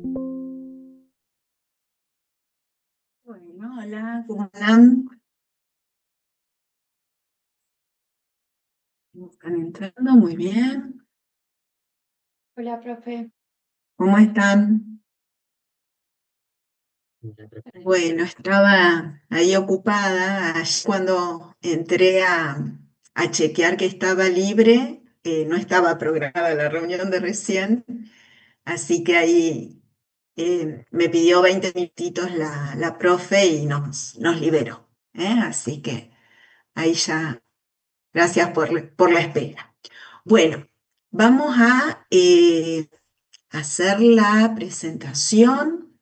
Bueno, hola, ¿cómo están? ¿Cómo están entrando? Muy bien. Hola, profe. ¿Cómo están? Bueno, estaba ahí ocupada. Ayer cuando entré a chequear que estaba libre, no estaba programada la reunión de recién, así que ahí me pidió 20 minutitos la profe y nos liberó. Así que ahí ya, gracias por la espera. Bueno, vamos a hacer la presentación.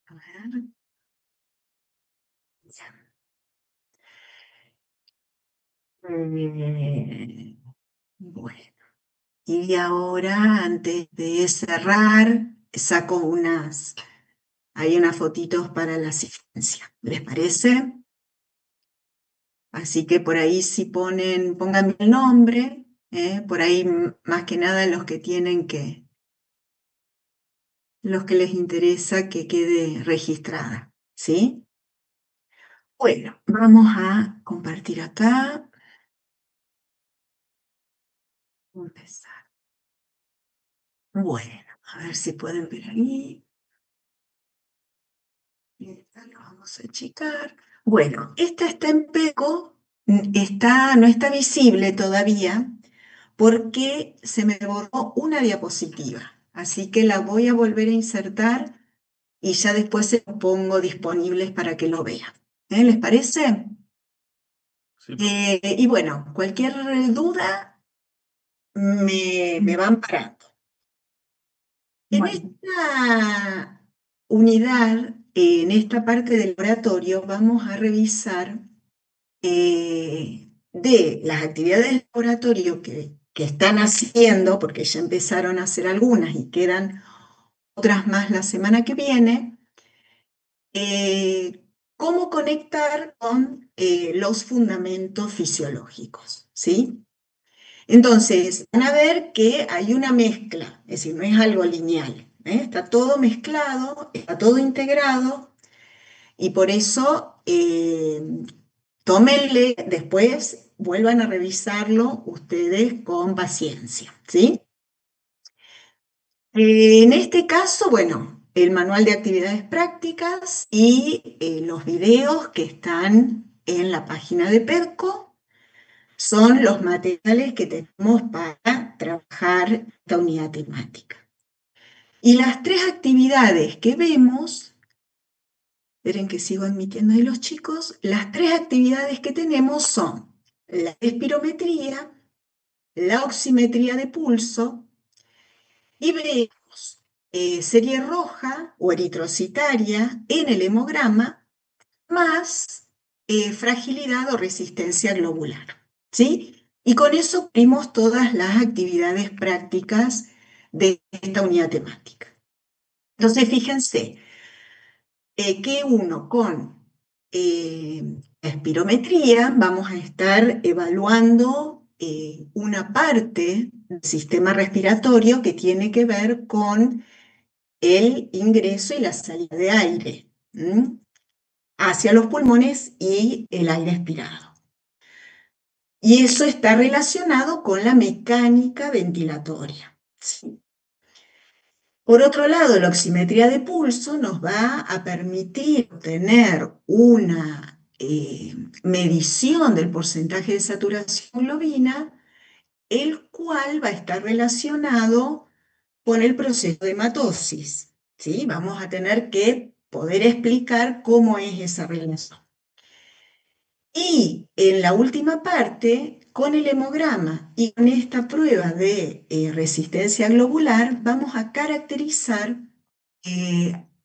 A ver, ya. Bueno, y ahora antes de cerrar, saco hay unas fotitos para la asistencia. ¿Les parece? Así que por ahí si pónganme el nombre, por ahí más que nada los que les interesa que quede registrada, ¿sí? Bueno, vamos a compartir acá. Vamos a empezar. Bueno, a ver si pueden ver ahí. Esta lo vamos a achicar. Bueno, esta está en peco, no está visible todavía porque se me borró una diapositiva. Así que la voy a volver a insertar y ya después se los pongo disponibles para que lo vean. ¿Les parece? Sí. Y bueno, cualquier duda me van parando. En esta unidad, en esta parte del laboratorio, vamos a revisar de las actividades del laboratorio que están haciendo, porque ya empezaron a hacer algunas y quedan otras más la semana que viene, cómo conectar con los fundamentos fisiológicos, ¿sí? Entonces, van a ver que hay una mezcla, es decir, no es algo lineal, está todo mezclado, está todo integrado y por eso tómenle después, vuelvan a revisarlo ustedes con paciencia, ¿sí? En este caso, bueno, el manual de actividades prácticas y los videos que están en la página de PERCO son los materiales que tenemos para trabajar esta unidad temática. Y las tres actividades que vemos, esperen que sigo admitiendo ahí los chicos, las tres actividades que tenemos son la espirometría, la oximetría de pulso y vemos serie roja o eritrocitaria en el hemograma más fragilidad o resistencia globular, ¿sí? Y con eso cubrimos todas las actividades prácticas de esta unidad temática. Entonces, fíjense que uno con espirometría vamos a estar evaluando una parte del sistema respiratorio que tiene que ver con el ingreso y la salida de aire hacia los pulmones y el aire expirado. Y eso está relacionado con la mecánica ventilatoria, ¿sí? Por otro lado, la oximetría de pulso nos va a permitir tener una medición del porcentaje de saturación globina, el cual va a estar relacionado con el proceso de hematosis, ¿sí? Vamos a tener que poder explicar cómo es esa relación. Y en la última parte, con el hemograma y con esta prueba de resistencia globular, vamos a caracterizar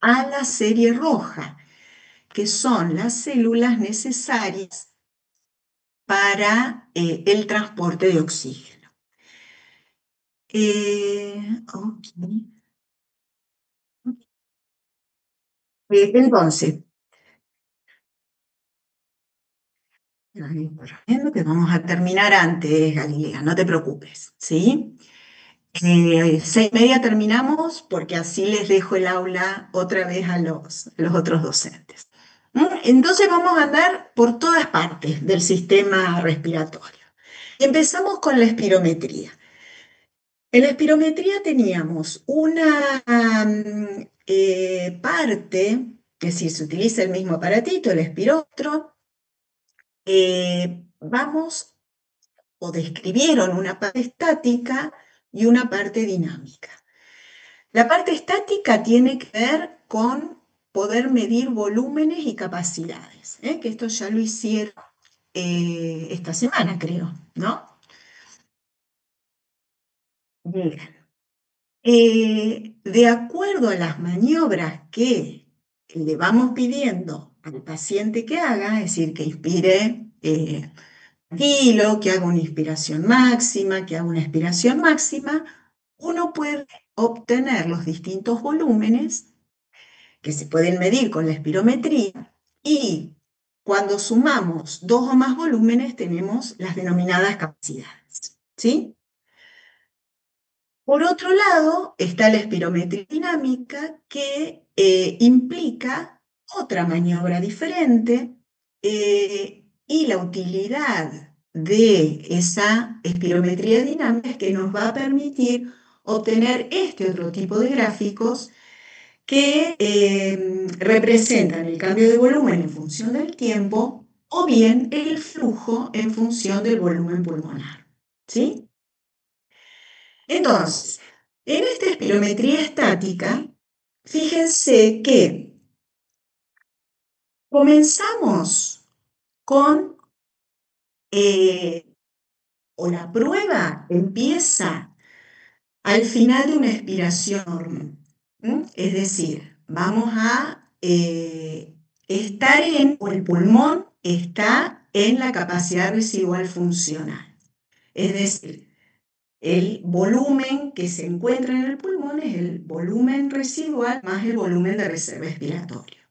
a la serie roja, que son las células necesarias para el transporte de oxígeno. Ok. Entonces, que vamos a terminar antes, Galilea, no te preocupes, ¿sí? 6:30 terminamos porque así les dejo el aula otra vez a los otros docentes. Entonces vamos a andar por todas partes del sistema respiratorio. Empezamos con la espirometría. En la espirometría teníamos una parte, que si se utiliza el mismo aparatito, el espirómetro, vamos o describieron una parte estática y una parte dinámica. La parte estática tiene que ver con poder medir volúmenes y capacidades, que esto ya lo hicieron esta semana, creo, ¿no? Bien. De acuerdo a las maniobras que le vamos pidiendo al paciente que haga, es decir, que inspire tranquilo, que haga una inspiración máxima, que haga una expiración máxima, uno puede obtener los distintos volúmenes que se pueden medir con la espirometría y cuando sumamos dos o más volúmenes tenemos las denominadas capacidades, ¿sí? Por otro lado, está la espirometría dinámica que implica otra maniobra diferente y la utilidad de esa espirometría dinámica es que nos va a permitir obtener este otro tipo de gráficos que representan el cambio de volumen en función del tiempo o bien el flujo en función del volumen pulmonar, ¿sí? Entonces, en esta espirometría estática, fíjense que comenzamos con, o la prueba empieza al final de una expiración, es decir, vamos a estar o el pulmón está en la capacidad residual funcional, es decir, el volumen que se encuentra en el pulmón es el volumen residual más el volumen de reserva respiratorio.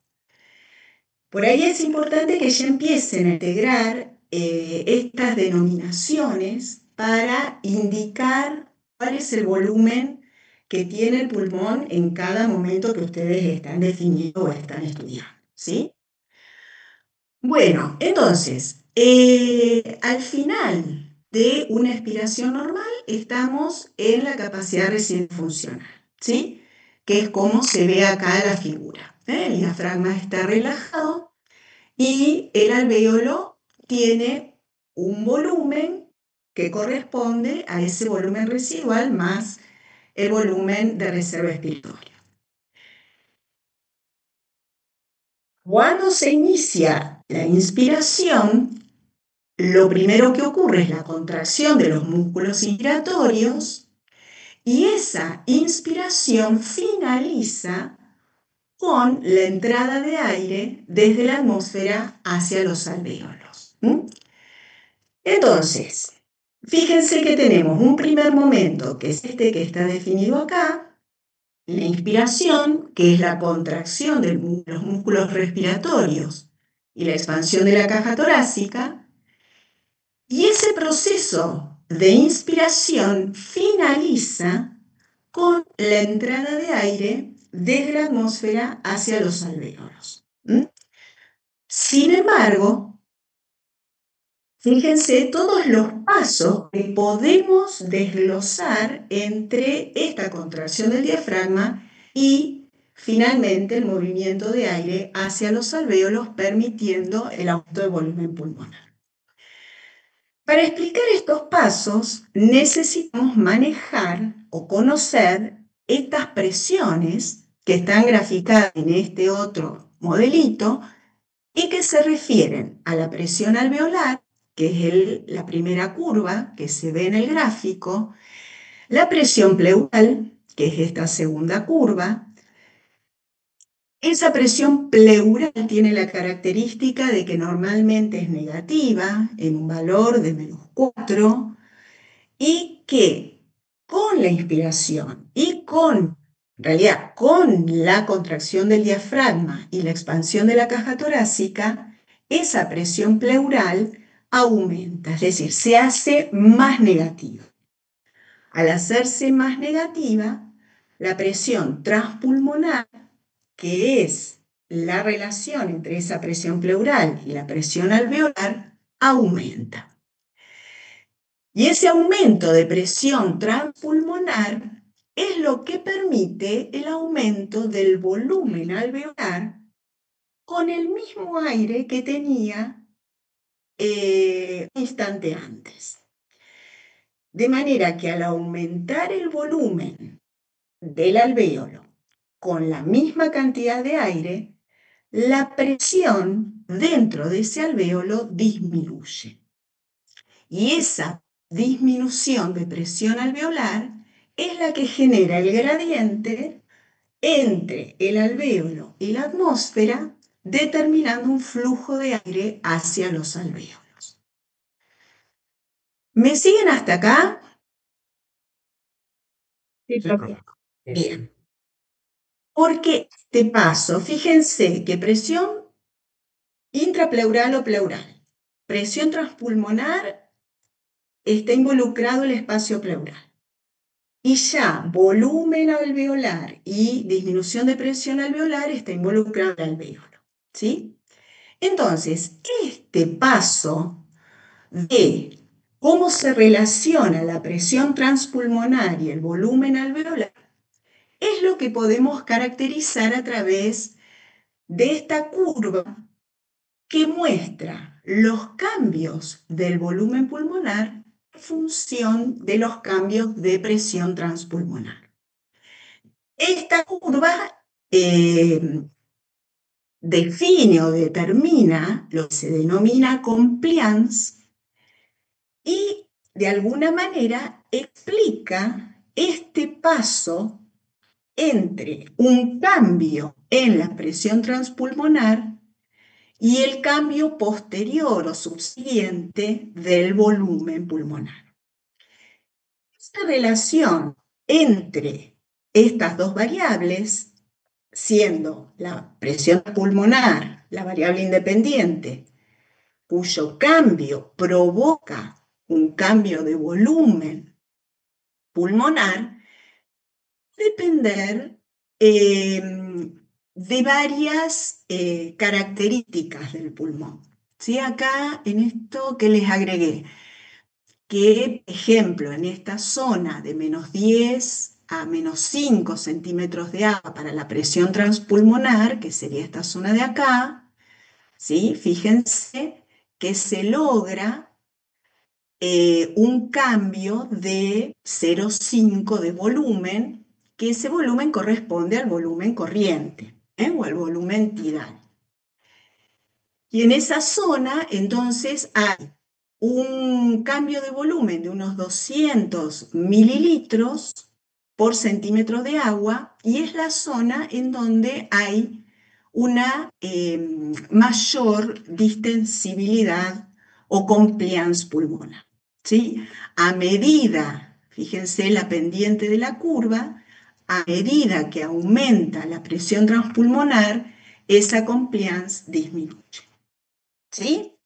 Por ahí es importante que ya empiecen a integrar estas denominaciones para indicar cuál es el volumen que tiene el pulmón en cada momento que ustedes están definiendo o están estudiando, ¿sí? Bueno, entonces, al final de una expiración normal estamos en la capacidad residual funcional, ¿sí? Que es como se ve acá en la figura. El diafragma está relajado y el alvéolo tiene un volumen que corresponde a ese volumen residual más el volumen de reserva respiratoria. Cuando se inicia la inspiración, lo primero que ocurre es la contracción de los músculos inspiratorios y esa inspiración finaliza con la entrada de aire desde la atmósfera hacia los alvéolos. Entonces, fíjense que tenemos un primer momento, que es este que está definido acá, la inspiración, que es la contracción de los músculos respiratorios y la expansión de la caja torácica, y ese proceso de inspiración finaliza con la entrada de aire desde la atmósfera hacia los alvéolos. Sin embargo, fíjense todos los pasos que podemos desglosar entre esta contracción del diafragma y finalmente el movimiento de aire hacia los alvéolos, permitiendo el aumento del volumen pulmonar. Para explicar estos pasos necesitamos manejar o conocer estas presiones que están graficadas en este otro modelito y que se refieren a la presión alveolar, que es la primera curva que se ve en el gráfico, la presión pleural, que es esta segunda curva. Esa presión pleural tiene la característica de que normalmente es negativa, en un valor de -4, y que con la inspiración y en realidad, con la contracción del diafragma y la expansión de la caja torácica, esa presión pleural aumenta, es decir, se hace más negativa. Al hacerse más negativa, la presión transpulmonar, que es la relación entre esa presión pleural y la presión alveolar, aumenta. Y ese aumento de presión transpulmonar es lo que permite el aumento del volumen alveolar con el mismo aire que tenía un instante antes. De manera que al aumentar el volumen del alvéolo con la misma cantidad de aire, la presión dentro de ese alvéolo disminuye. Y esa disminución de presión alveolar es la que genera el gradiente entre el alvéolo y la atmósfera, determinando un flujo de aire hacia los alvéolos. ¿Me siguen hasta acá? Sí, profe. Bien. Porque este paso, fíjense que presión intrapleural o pleural, presión transpulmonar, está involucrado el espacio pleural. Y ya volumen alveolar y disminución de presión alveolar está involucrado el alvéolo. ¿Sí? Entonces, este paso de cómo se relaciona la presión transpulmonar y el volumen alveolar es lo que podemos caracterizar a través de esta curva que muestra los cambios del volumen pulmonar en función de los cambios de presión transpulmonar. Esta curva define o determina lo que se denomina compliance y de alguna manera explica este paso entre un cambio en la presión transpulmonar y el cambio posterior o subsiguiente del volumen pulmonar. Esta relación entre estas dos variables, siendo la presión pulmonar la variable independiente, cuyo cambio provoca un cambio de volumen pulmonar, depender de varias características del pulmón. ¿Sí? Acá en esto que les agregué, que ejemplo, en esta zona de -10 a -5 centímetros de agua para la presión transpulmonar, que sería esta zona de acá, ¿sí? Fíjense que se logra un cambio de 0,5 de volumen, que ese volumen corresponde al volumen corriente, o al volumen tidal. Y en esa zona, entonces, hay un cambio de volumen de unos 200 mililitros por centímetro de agua, y es la zona en donde hay una mayor distensibilidad o compliance pulmonar. ¿Sí? A medida, fíjense la pendiente de la curva, a medida que aumenta la presión transpulmonar, esa compliance disminuye. ¿Sí?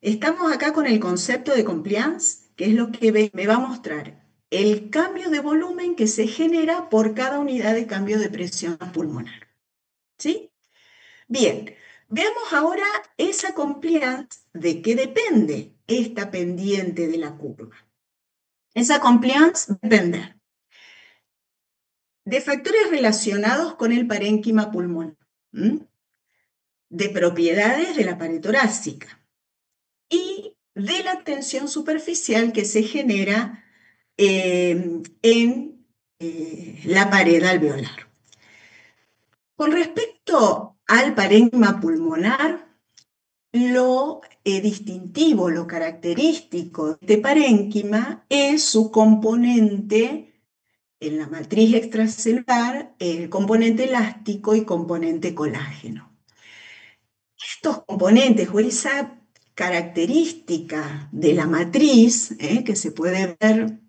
Estamos acá con el concepto de compliance, que es lo que me va a mostrar el cambio de volumen que se genera por cada unidad de cambio de presión pulmonar. ¿Sí? Bien, veamos ahora esa compliance, de qué depende esta pendiente de la curva. Esa compliance depende de factores relacionados con el parénquima pulmonar, de propiedades de la pared torácica y de la tensión superficial que se genera en la pared alveolar. Con respecto al parénquima pulmonar, lo distintivo, lo característico de este parénquima es su componente en la matriz extracelular, el componente elástico y componente colágeno. Estos componentes o esa característica de la matriz, que se puede ver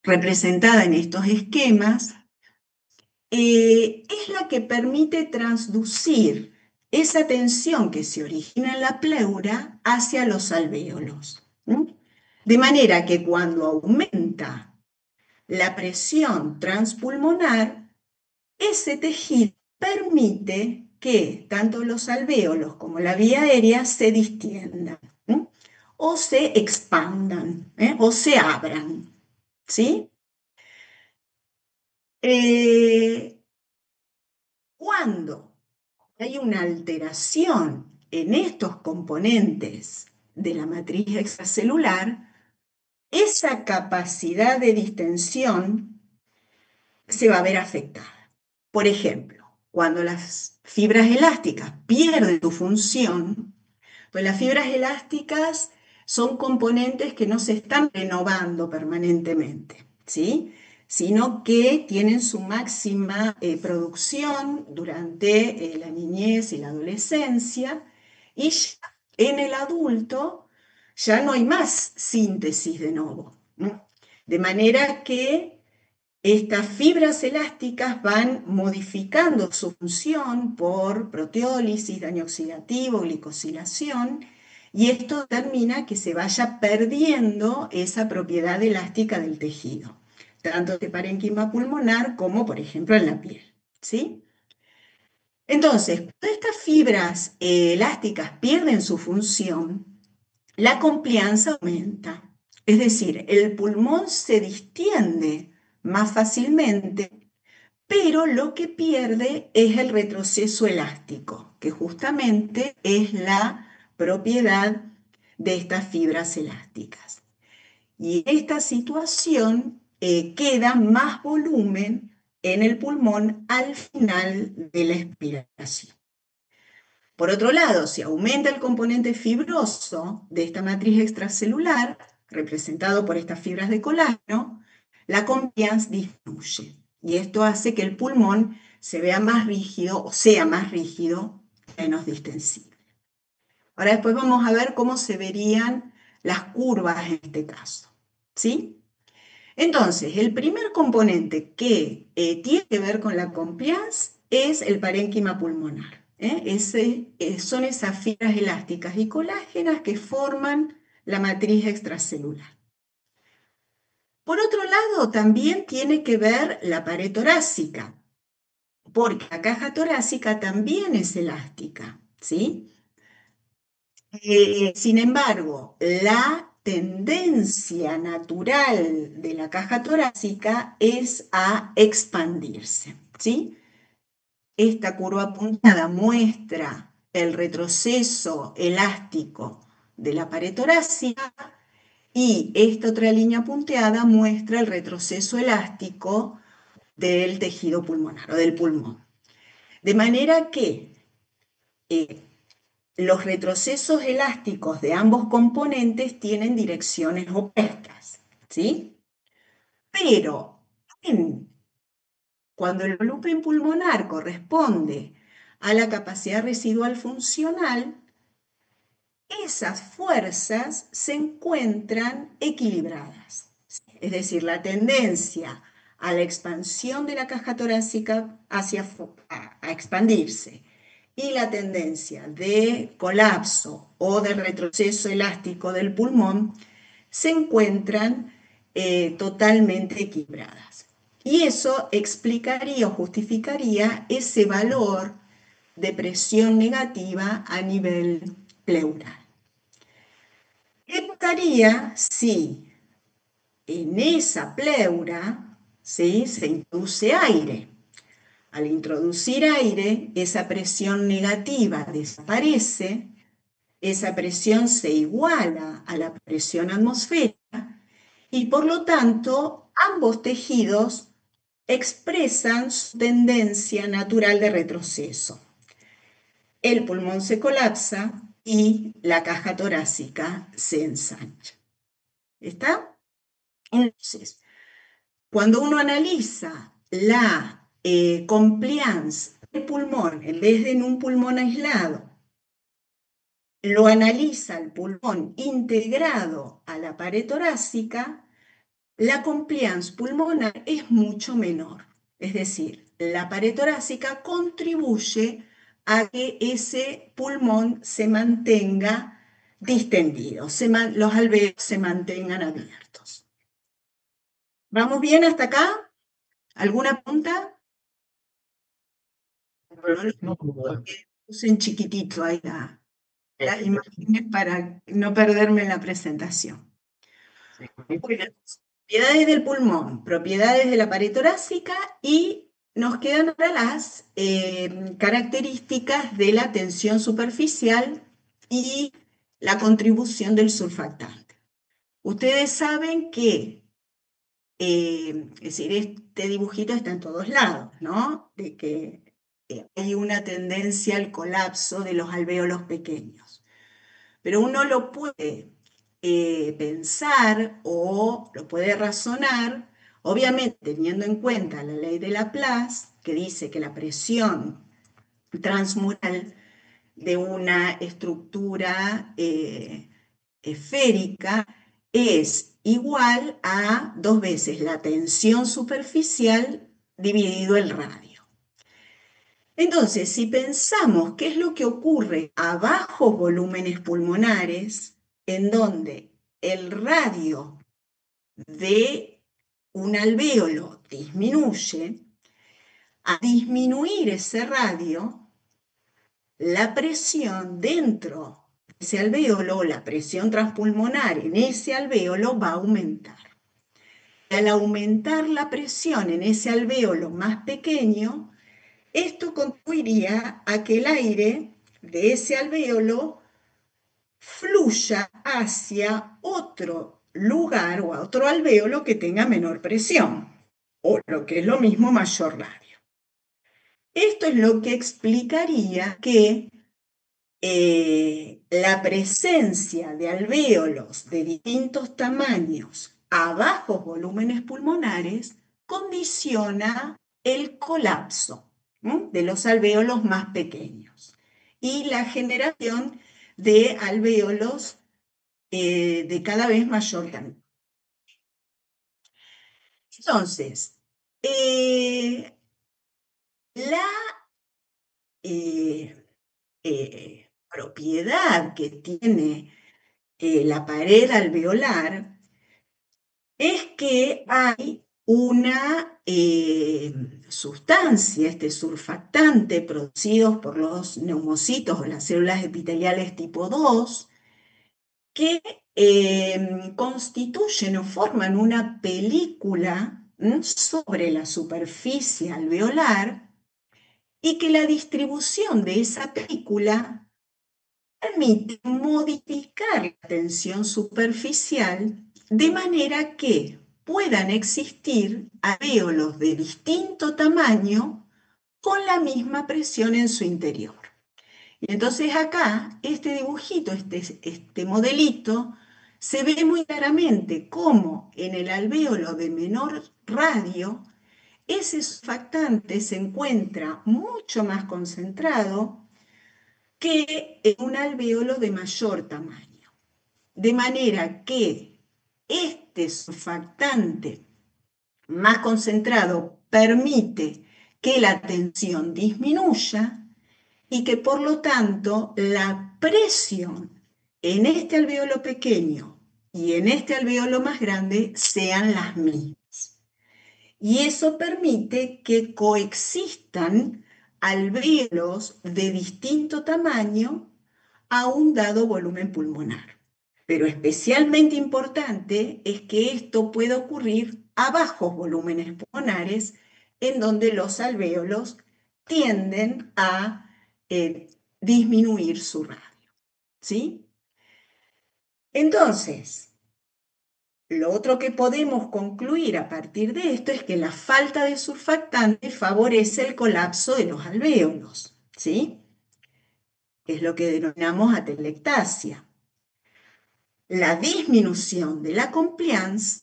representada en estos esquemas, es la que permite transducir esa tensión que se origina en la pleura hacia los alvéolos. De manera que cuando aumenta la presión transpulmonar, ese tejido permite que tanto los alvéolos como la vía aérea se distiendan, ¿sí? O se expandan, o se abran, ¿sí? Cuando hay una alteración en estos componentes de la matriz extracelular, esa capacidad de distensión se va a ver afectada. Por ejemplo, cuando las fibras elásticas pierden su función, pues las fibras elásticas son componentes que no se están renovando permanentemente, ¿sí? Sino que tienen su máxima producción durante la niñez y la adolescencia, y ya en el adulto ya no hay más síntesis de nuevo, ¿no? De manera que estas fibras elásticas van modificando su función por proteólisis, daño oxidativo, glicosilación, y esto determina que se vaya perdiendo esa propiedad elástica del tejido, tanto de parénquima pulmonar como, por ejemplo, en la piel, ¿sí? Entonces, cuando estas fibras elásticas pierden su función, la compliance aumenta, es decir, el pulmón se distiende más fácilmente, pero lo que pierde es el retroceso elástico, que justamente es la propiedad de estas fibras elásticas. Y en esta situación queda más volumen en el pulmón al final de la expiración. Por otro lado, si aumenta el componente fibroso de esta matriz extracelular, representado por estas fibras de colágeno, la compliance disminuye. Y esto hace que el pulmón se vea más rígido o sea más rígido, menos distensible. Ahora después vamos a ver cómo se verían las curvas en este caso, ¿sí? Entonces, el primer componente que tiene que ver con la compliance es el parénquima pulmonar. Son esas fibras elásticas y colágenas que forman la matriz extracelular. Por otro lado, también tiene que ver la pared torácica, porque la caja torácica también es elástica, ¿sí? Sin embargo, la tendencia natural de la caja torácica es a expandirse, ¿sí? Esta curva apuntada muestra el retroceso elástico de la pared torácica y esta otra línea punteada muestra el retroceso elástico del tejido pulmonar o del pulmón. De manera que los retrocesos elásticos de ambos componentes tienen direcciones opuestas, ¿sí? Pero cuando el volumen pulmonar corresponde a la capacidad residual funcional, esas fuerzas se encuentran equilibradas. Es decir, la tendencia a la expansión de la caja torácica a expandirse y la tendencia de colapso o de retroceso elástico del pulmón se encuentran totalmente equilibradas. Y eso explicaría o justificaría ese valor de presión negativa a nivel pleural. ¿Qué pasaría si en esa pleura, ¿sí?, se introduce aire? Al introducir aire, esa presión negativa desaparece, esa presión se iguala a la presión atmosférica y por lo tanto ambos tejidos expresan su tendencia natural de retroceso. El pulmón se colapsa y la caja torácica se ensancha. ¿Está? Entonces, cuando uno analiza la compliance del pulmón, en vez de en un pulmón aislado, lo analiza el pulmón integrado a la pared torácica, la compliance pulmonar es mucho menor. Es decir, la pared torácica contribuye a que ese pulmón se mantenga distendidos, los alvéolos se mantengan abiertos. ¿Vamos bien hasta acá? ¿Alguna pregunta? No, Puse en chiquitito ahí las imágenes para no perderme en la presentación. Bueno, propiedades del pulmón, propiedades de la pared torácica y nos quedan ahora las características de la tensión superficial y la contribución del surfactante. Ustedes saben que, es decir, este dibujito está en todos lados, ¿no? De que hay una tendencia al colapso de los alvéolos pequeños. Pero uno lo puede pensar o lo puede razonar, obviamente teniendo en cuenta la ley de Laplace, que dice que la presión transmural de una estructura esférica es igual a 2 veces la tensión superficial dividido el radio. Entonces, si pensamos qué es lo que ocurre a bajos volúmenes pulmonares, en donde el radio de un alvéolo disminuye, a disminuir ese radio, la presión dentro de ese alvéolo, la presión transpulmonar en ese alvéolo va a aumentar. Al aumentar la presión en ese alvéolo más pequeño, esto contribuiría a que el aire de ese alvéolo fluya hacia otro lugar o a otro alvéolo que tenga menor presión, o lo que es lo mismo, mayor radio. Esto es lo que explicaría que la presencia de alvéolos de distintos tamaños a bajos volúmenes pulmonares condiciona el colapso de los alvéolos más pequeños y la generación de alvéolos de cada vez mayor tamaño. Entonces, la propiedad que tiene la pared alveolar es que hay una sustancia, este surfactante, producidos por los neumocitos o las células epiteliales tipo 2, que constituyen o forman una película sobre la superficie alveolar y que la distribución de esa película permite modificar la tensión superficial de manera que puedan existir alvéolos de distinto tamaño con la misma presión en su interior. Y entonces acá, este dibujito, este modelito, se ve muy claramente cómo en el alvéolo de menor radio, ese surfactante se encuentra mucho más concentrado que en un alvéolo de mayor tamaño. De manera que este surfactante más concentrado permite que la tensión disminuya y que por lo tanto la presión en este alvéolo pequeño y en este alvéolo más grande sean las mismas. Y eso permite que coexistan alvéolos de distinto tamaño a un dado volumen pulmonar. Pero especialmente importante es que esto puede ocurrir a bajos volúmenes pulmonares, en donde los alvéolos tienden a disminuir su radio. ¿Sí? Entonces, lo otro que podemos concluir a partir de esto es que la falta de surfactante favorece el colapso de los alvéolos, ¿sí? Es lo que denominamos atelectasia. La disminución de la compliance,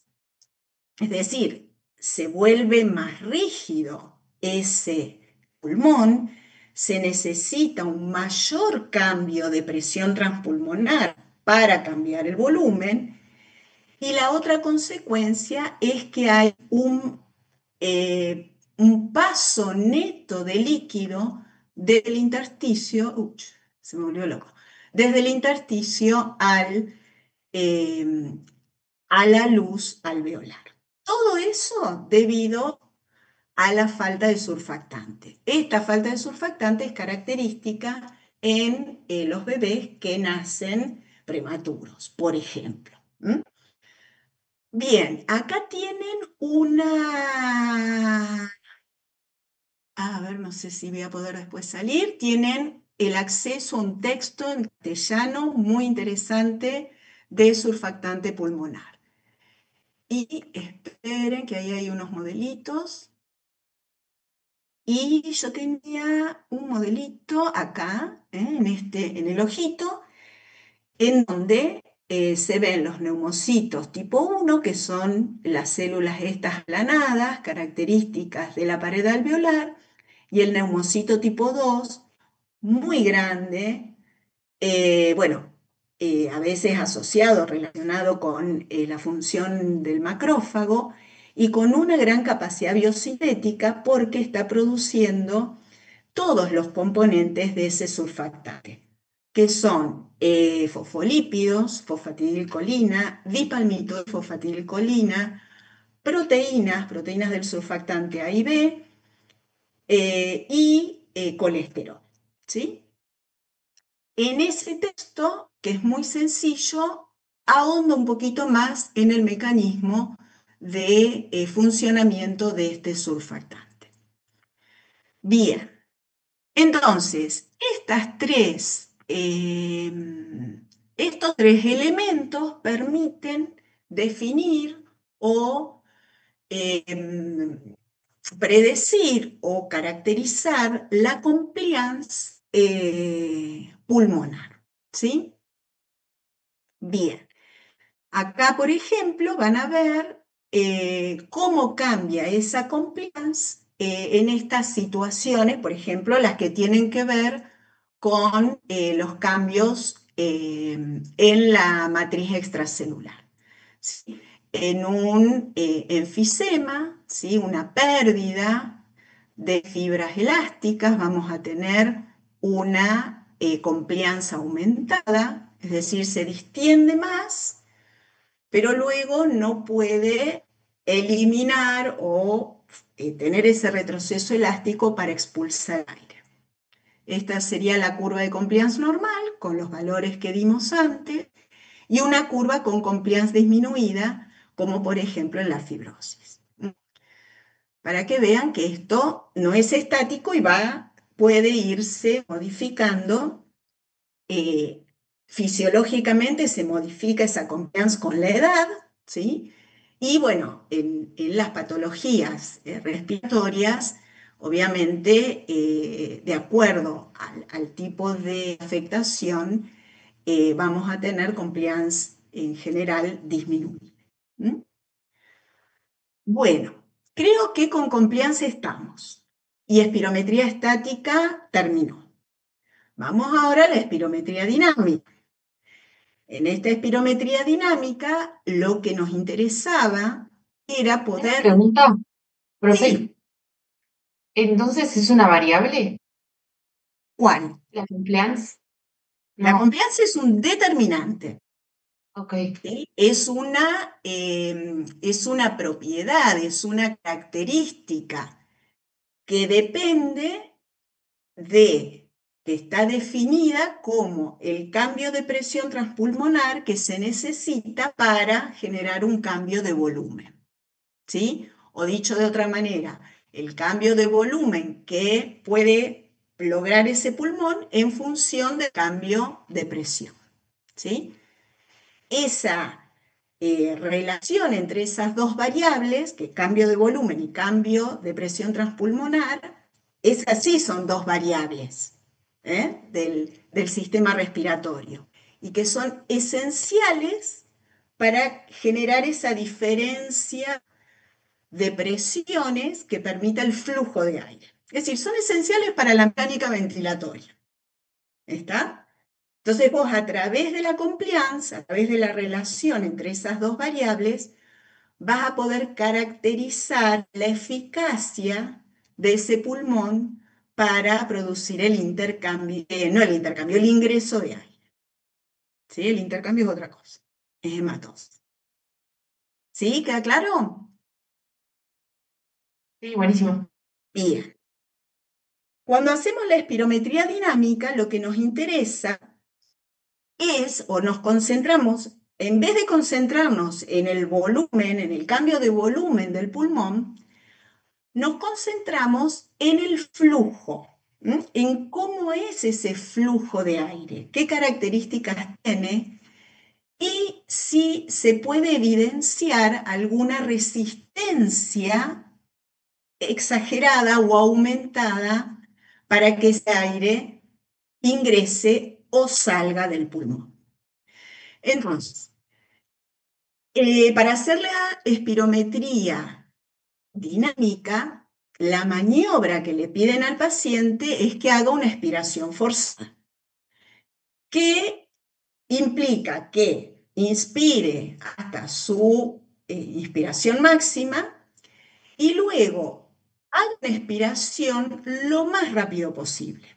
es decir, se vuelve más rígido ese pulmón, se necesita un mayor cambio de presión transpulmonar para cambiar el volumen, y la otra consecuencia es que hay un paso neto de líquido del intersticio, se me volvió loco, desde el intersticio a la luz alveolar. Todo eso debido a la falta de surfactante. Esta falta de surfactante es característica en los bebés que nacen prematuros, por ejemplo. ¿Mm? Bien, acá tienen a ver, no sé si voy a poder después salir, tienen el acceso a un texto en castellano muy interesante de surfactante pulmonar. Y esperen que ahí hay unos modelitos. Y yo tenía un modelito acá, en el ojito, en donde se ven los neumocitos tipo 1, que son las células estas aplanadas, características de la pared alveolar, y el neumocito tipo 2, muy grande, bueno, a veces asociado, relacionado con la función del macrófago y con una gran capacidad biocinética porque está produciendo todos los componentes de ese surfactante, que son fosfolípidos, fosfatidilcolina, dipalmitoilfosfatidilcolina, proteínas del surfactante A y B, y colesterol, ¿sí? En ese texto, que es muy sencillo, ahonda un poquito más en el mecanismo de funcionamiento de este surfactante. Bien, entonces, estos tres elementos permiten definir o predecir o caracterizar la compliance pulmonar, ¿sí? Bien, acá, por ejemplo, van a ver cómo cambia esa compliance en estas situaciones, por ejemplo, las que tienen que ver con los cambios en la matriz extracelular. ¿Sí? En un enfisema, ¿sí? Una pérdida de fibras elásticas, vamos a tener una compliance aumentada, es decir, se distiende más, pero luego no puede eliminar o tener ese retroceso elástico para expulsar aire. Esta sería la curva de compliance normal, con los valores que dimos antes, y una curva con compliance disminuida, como por ejemplo en la fibrosis. Para que vean que esto no es estático y puede irse modificando. Fisiológicamente se modifica esa compliance con la edad, ¿sí? Y bueno, en las patologías respiratorias, obviamente, de acuerdo al tipo de afectación, vamos a tener compliance en general disminuida. ¿Mm? Bueno, creo que con compliance estamos. Y espirometría estática terminó. Vamos ahora a la espirometría dinámica. En esta espirometría dinámica, lo que nos interesaba era Una poder... pregunta, profe. Sí, Entonces, ¿es una variable ¿cuál? la compliance? La No, compliance es un determinante, ok. ¿sí? Es una propiedad, es una característica que depende que está definida como el cambio de presión transpulmonar que se necesita para generar un cambio de volumen, ¿sí? O dicho de otra manera, el cambio de volumen que puede lograr ese pulmón en función del cambio de presión, ¿sí? Esa relación entre esas dos variables, que cambio de volumen y cambio de presión transpulmonar, esas sí son dos variables del sistema respiratorio y que son esenciales para generar esa diferencia de presiones que permita el flujo de aire. Es decir, son esenciales para la mecánica ventilatoria. ¿Está? Entonces vos a través de la compliance, a través de la relación entre esas dos variables, vas a poder caracterizar la eficacia de ese pulmón para producir el intercambio, no el intercambio, el ingreso de aire. ¿sí? El intercambio es otra cosa, es hematosis. ¿Sí? ¿Queda claro? Sí, buenísimo. Bien. Cuando hacemos la espirometría dinámica, lo que nos interesa es, o nos concentramos, en vez de concentrarnos en el volumen, en el cambio de volumen del pulmón, nos concentramos en el flujo, en cómo es ese flujo de aire, qué características tiene y si se puede evidenciar alguna resistencia exagerada o aumentada para que ese aire ingrese o salga del pulmón. Entonces, para hacer la espirometría dinámica, la maniobra que le piden al paciente es que haga una expiración forzada, que implica que inspire hasta su inspiración máxima y luego haga una expiración lo más rápido posible,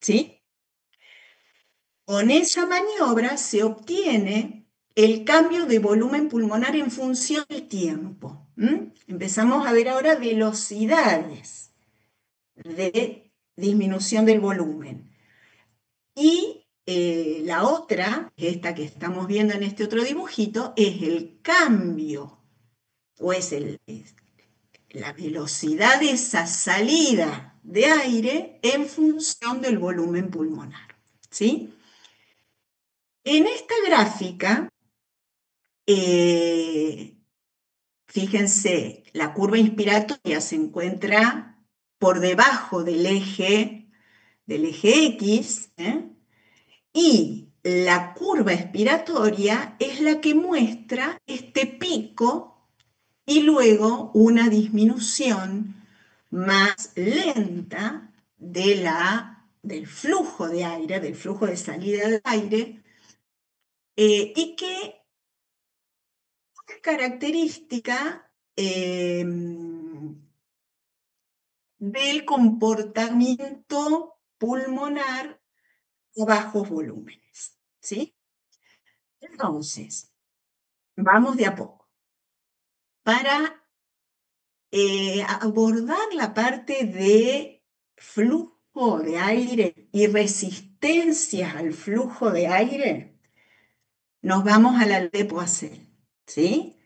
¿sí? Con esa maniobra se obtiene el cambio de volumen pulmonar en función del tiempo. Empezamos a ver ahora velocidades de disminución del volumen. Y la otra, esta que estamos viendo en este otro dibujito, es el cambio, o es la velocidad de esa salida de aire en función del volumen pulmonar. ¿Sí? En esta gráfica, eh, fíjense, la curva inspiratoria se encuentra por debajo del eje X, y la curva expiratoria es la que muestra este pico y luego una disminución más lenta del flujo de aire, del flujo de salida de aire, y que es característica del comportamiento pulmonar a bajos volúmenes, ¿sí? Entonces, vamos de a poco. Para abordar la parte de flujo de aire y resistencia al flujo de aire, nos vamos a la ley de Poiseuille, ¿sí?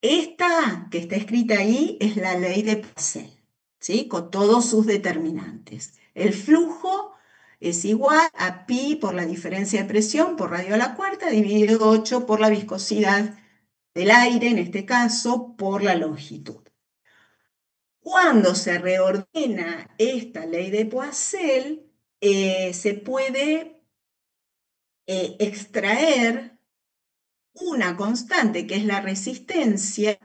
Esta que está escrita ahí es la ley de Poiseuille, ¿sí? Con todos sus determinantes. El flujo es igual a pi por la diferencia de presión por radio a la cuarta dividido 8 por la viscosidad del aire, en este caso, por la longitud. Cuando se reordena esta ley de Poiseuille, se puede extraer una constante, que es la resistencia,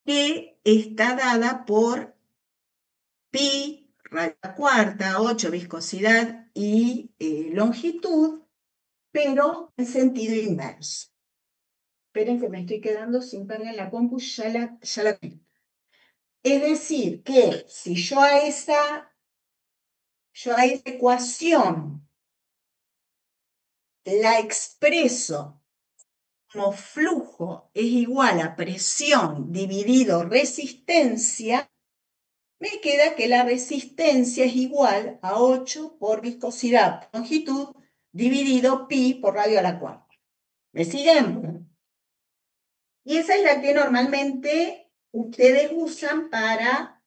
que está dada por pi, radio a la cuarta, 8, viscosidad y longitud, pero en sentido inverso. Esperen que me estoy quedando sin carga en la compu, ya la tengo. Es decir, que si yo a esa ecuación la expreso como flujo es igual a presión dividido resistencia, me queda que la resistencia es igual a 8 por viscosidad por longitud dividido pi por radio a la cuarta. ¿Me siguen? Y esa es la que normalmente ustedes usan para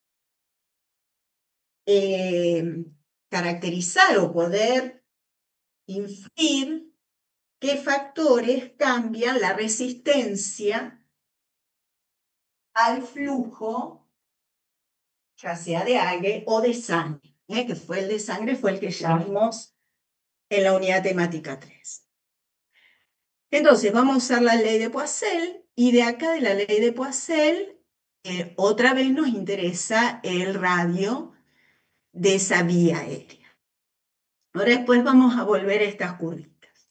caracterizar o poder inferir qué factores cambian la resistencia al flujo, ya sea de aire o de sangre, que fue el de sangre, fue el que ya vimos en la unidad temática 3. Entonces, vamos a usar la ley de Poiseuille, y de acá de la ley de Poiseuille, otra vez nos interesa el radio de esa vía aérea. Ahora después vamos a volver a estas curvitas.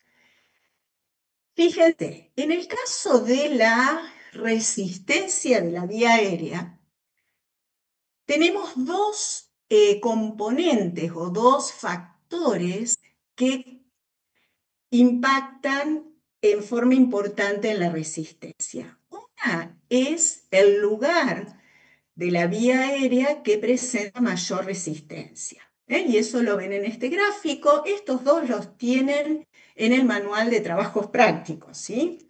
Fíjense, en el caso de la resistencia de la vía aérea, tenemos dos componentes o dos factores que impactan en forma importante en la resistencia. Una es el lugar de la vía aérea que presenta mayor resistencia. Y eso lo ven en este gráfico. Estos dos los tienen en el manual de trabajos prácticos, ¿sí?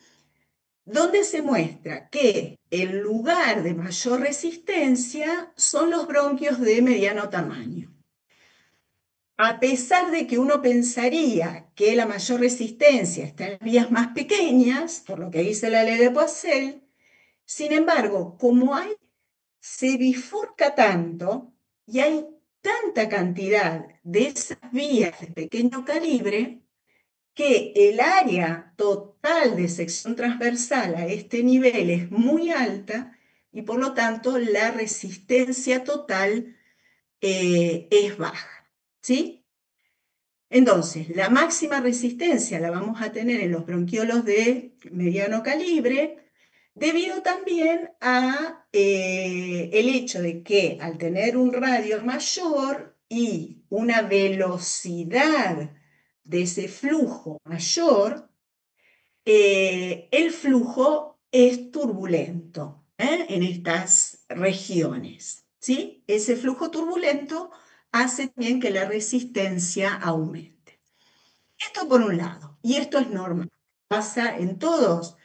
Donde se muestra que el lugar de mayor resistencia son los bronquios de mediano tamaño. A pesar de que uno pensaría que la mayor resistencia está en las vías más pequeñas, por lo que dice la ley de Poiseuille, sin embargo, como se bifurca tanto y hay tanta cantidad de esas vías de pequeño calibre, que el área total de sección transversal a este nivel es muy alta y por lo tanto la resistencia total es baja, ¿sí? Entonces, la máxima resistencia la vamos a tener en los bronquiolos de mediano calibre, debido también a el hecho de que al tener un radio mayor y una velocidad de ese flujo mayor, el flujo es turbulento en estas regiones, ¿sí? Ese flujo turbulento hace también que la resistencia aumente. Esto por un lado, y esto es normal, pasa en todos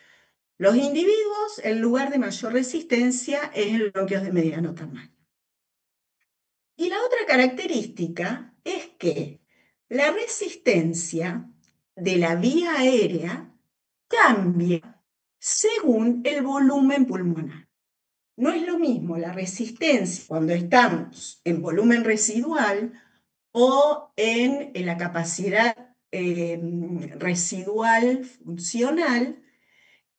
los individuos, el lugar de mayor resistencia es el bronquios de mediano tamaño. Y la otra característica es que la resistencia de la vía aérea cambia según el volumen pulmonar. No es lo mismo la resistencia cuando estamos en volumen residual o en la capacidad residual funcional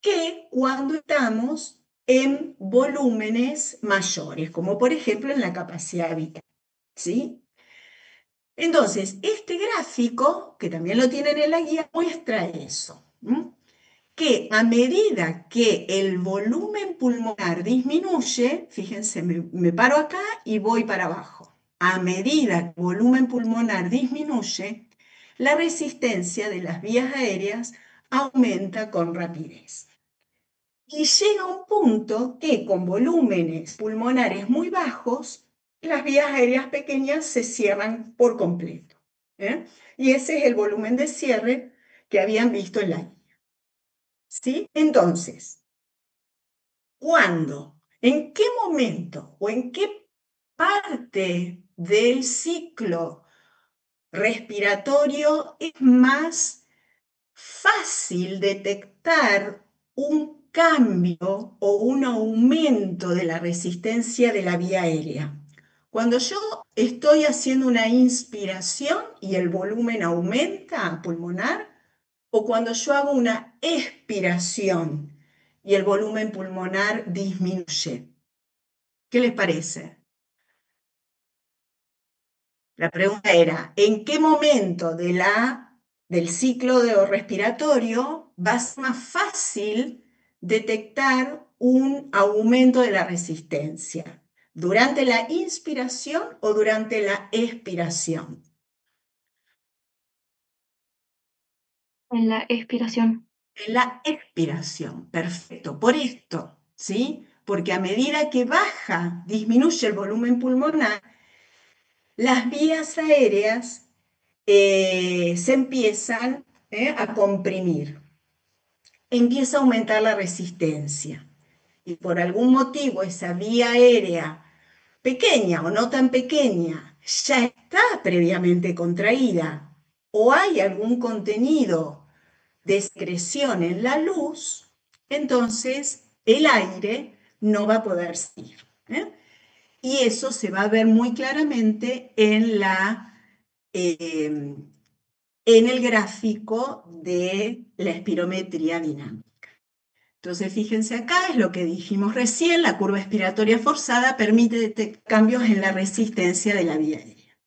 que cuando estamos en volúmenes mayores, como por ejemplo en la capacidad vital, ¿sí? Entonces, este gráfico, que también lo tienen en la guía, muestra eso, que a medida que el volumen pulmonar disminuye, fíjense, me paro acá y voy para abajo, a medida que el volumen pulmonar disminuye, la resistencia de las vías aéreas aumenta con rapidez. Y llega un punto que con volúmenes pulmonares muy bajos, las vías aéreas pequeñas se cierran por completo. Y ese es el volumen de cierre que habían visto en la guía. ¿Sí? Entonces, ¿cuándo? ¿En qué momento o en qué parte del ciclo respiratorio es más fácil detectar un cambio o un aumento de la resistencia de la vía aérea? Cuando yo estoy haciendo una inspiración y el volumen aumenta pulmonar, o cuando yo hago una expiración y el volumen pulmonar disminuye. ¿Qué les parece? La pregunta era, ¿en qué momento del ciclo respiratorio va a ser más fácil detectar un aumento de la resistencia? ¿Durante la inspiración o durante la expiración? En la expiración. En la expiración, perfecto. Por esto, ¿sí? Porque a medida que baja, disminuye el volumen pulmonar, las vías aéreas se empiezan a comprimir, empieza a aumentar la resistencia. Y por algún motivo esa vía aérea pequeña o no tan pequeña ya está previamente contraída o hay algún contenido de excreción en la luz, entonces el aire no va a poder salir. Y eso se va a ver muy claramente eh, en el gráfico de la espirometría dinámica. Entonces, fíjense acá, es lo que dijimos recién, la curva expiratoria forzada permite detectar cambios en la resistencia de la vía aérea.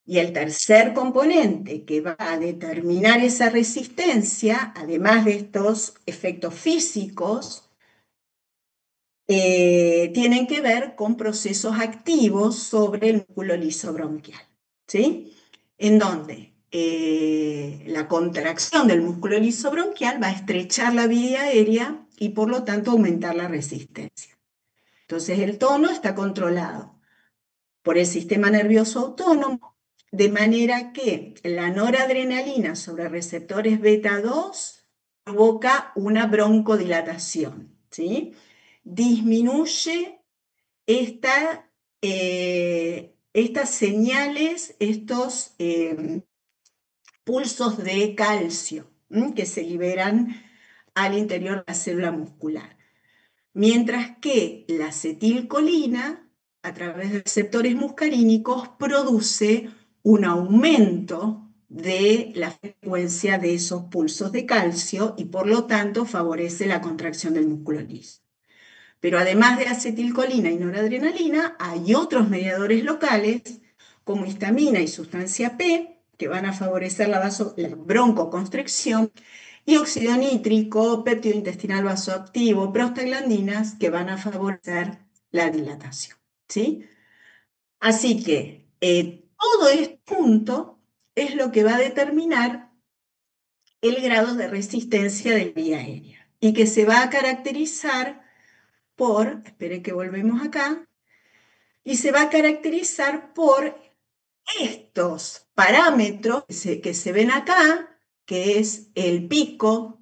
Y el tercer componente que va a determinar esa resistencia, además de estos efectos físicos, tienen que ver con procesos activos sobre el músculo liso bronquial, ¿sí? En donde la contracción del músculo lisobronquial va a estrechar la vía aérea y por lo tanto aumentar la resistencia. Entonces el tono está controlado por el sistema nervioso autónomo, de manera que la noradrenalina sobre receptores beta 2 provoca una broncodilatación, ¿sí? Disminuye estas señales, estos pulsos de calcio que se liberan al interior de la célula muscular. Mientras que la acetilcolina, a través de receptores muscarínicos, produce un aumento de la frecuencia de esos pulsos de calcio y por lo tanto favorece la contracción del músculo liso. Pero además de acetilcolina y noradrenalina, hay otros mediadores locales, como histamina y sustancia P, que van a favorecer la broncoconstricción, y óxido nítrico, péptido intestinal vasoactivo, prostaglandinas, que van a favorecer la dilatación, ¿sí? Así que todo esto junto es lo que va a determinar el grado de resistencia de la vía aérea y que se va a caracterizar esperen que volvemos acá, y se va a caracterizar por estos parámetros que se ven acá, que es el pico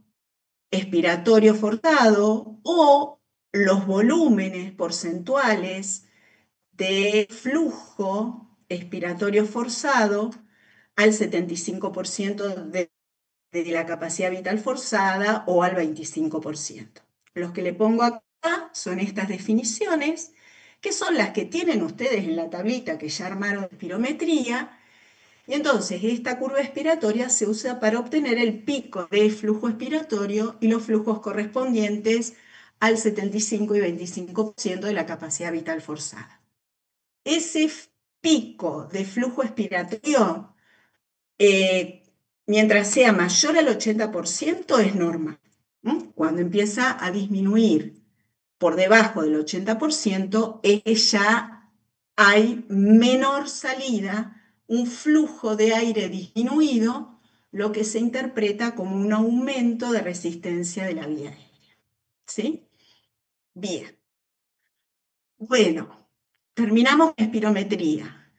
expiratorio forzado o los volúmenes porcentuales de flujo expiratorio forzado al 75% de la capacidad vital forzada o al 25%. Los que le pongo acá son estas definiciones, que son las que tienen ustedes en la tablita que ya armaron de espirometría, y entonces esta curva expiratoria se usa para obtener el pico de flujo expiratorio y los flujos correspondientes al 75 y 25% de la capacidad vital forzada. Ese pico de flujo expiratorio, mientras sea mayor al 80%, es normal. Cuando empieza a disminuir por debajo del 80%, ya hay menor salida, un flujo de aire disminuido, lo que se interpreta como un aumento de resistencia de la vía aérea. ¿Sí? Bien. Bueno, terminamos con espirometría.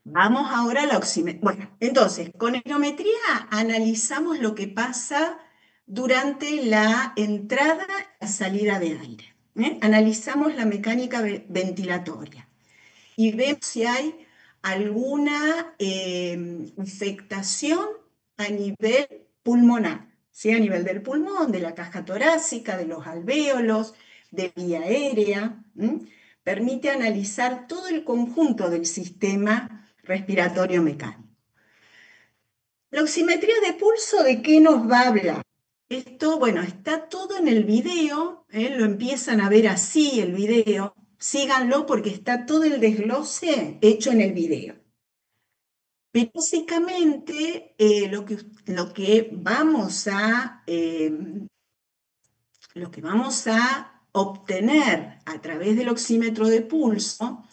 Vamos ahora a la oximetría. Bueno, entonces, con espirometría analizamos lo que pasa durante la entrada y la salida de aire. Analizamos la mecánica ventilatoria y vemos si hay alguna afectación a nivel pulmonar, ¿sí? A nivel del pulmón, de la caja torácica, de los alvéolos, de vía aérea. Permite analizar todo el conjunto del sistema respiratorio mecánico. La oximetría de pulso, ¿de qué nos va a hablar? Esto, bueno, está todo en el video, lo empiezan a ver así el video, síganlo porque está todo el desglose hecho en el video. Pero básicamente lo que vamos a obtener a través del oxímetro de pulso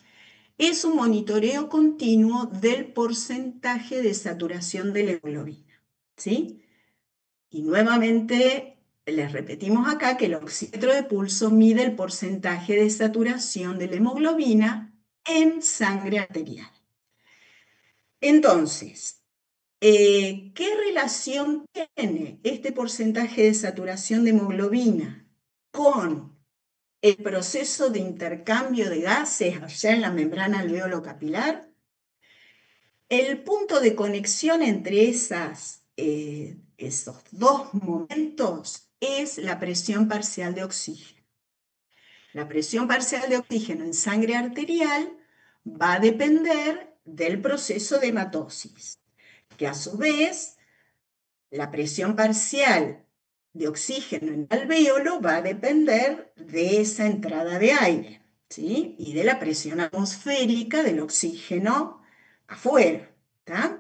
es un monitoreo continuo del porcentaje de saturación de la hemoglobina, ¿sí? Y nuevamente les repetimos acá que el oxímetro de pulso mide el porcentaje de saturación de la hemoglobina en sangre arterial. Entonces, ¿qué relación tiene este porcentaje de saturación de hemoglobina con el proceso de intercambio de gases allá en la membrana alveolo-capilar? El punto de conexión entre esos dos momentos es la presión parcial de oxígeno. La presión parcial de oxígeno en sangre arterial va a depender del proceso de hematosis, que a su vez la presión parcial de oxígeno en el alvéolo va a depender de esa entrada de aire, ¿sí? Y de la presión atmosférica del oxígeno afuera, ¿está?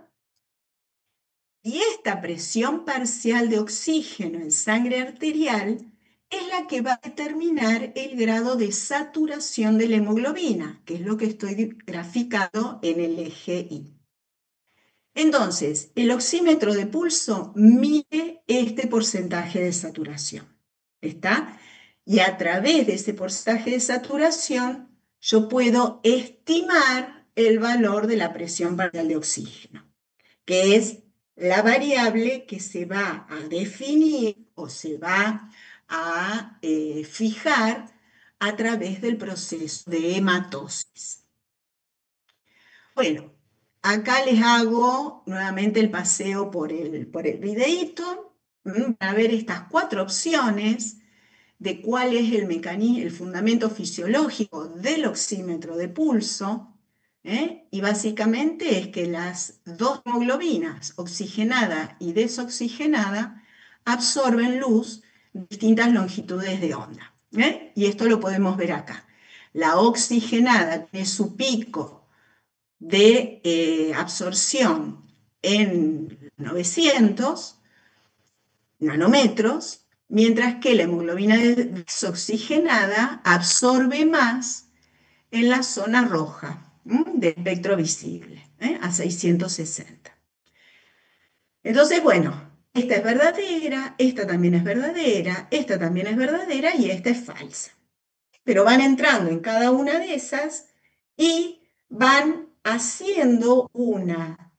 Y esta presión parcial de oxígeno en sangre arterial es la que va a determinar el grado de saturación de la hemoglobina, que es lo que estoy graficando en el eje Y. Entonces, el oxímetro de pulso mide este porcentaje de saturación. ¿Está? Y a través de ese porcentaje de saturación, yo puedo estimar el valor de la presión parcial de oxígeno, que es la variable que se va a definir o se va a fijar a través del proceso de hematosis. Bueno, acá les hago nuevamente el paseo por el videíto. Van a ver estas 4 opciones de cuál es el mecanismo, el fundamento fisiológico del oxímetro de pulso, y básicamente es que las dos hemoglobinas, oxigenada y desoxigenada, absorben luz de distintas longitudes de onda. Y esto lo podemos ver acá. La oxigenada tiene su pico de absorción en 900 nanómetros, mientras que la hemoglobina desoxigenada absorbe más en la zona roja del espectro visible, a 660. Entonces, bueno, esta es verdadera, esta también es verdadera, esta también es verdadera y esta es falsa. Pero van entrando en cada una de esas y van haciendo una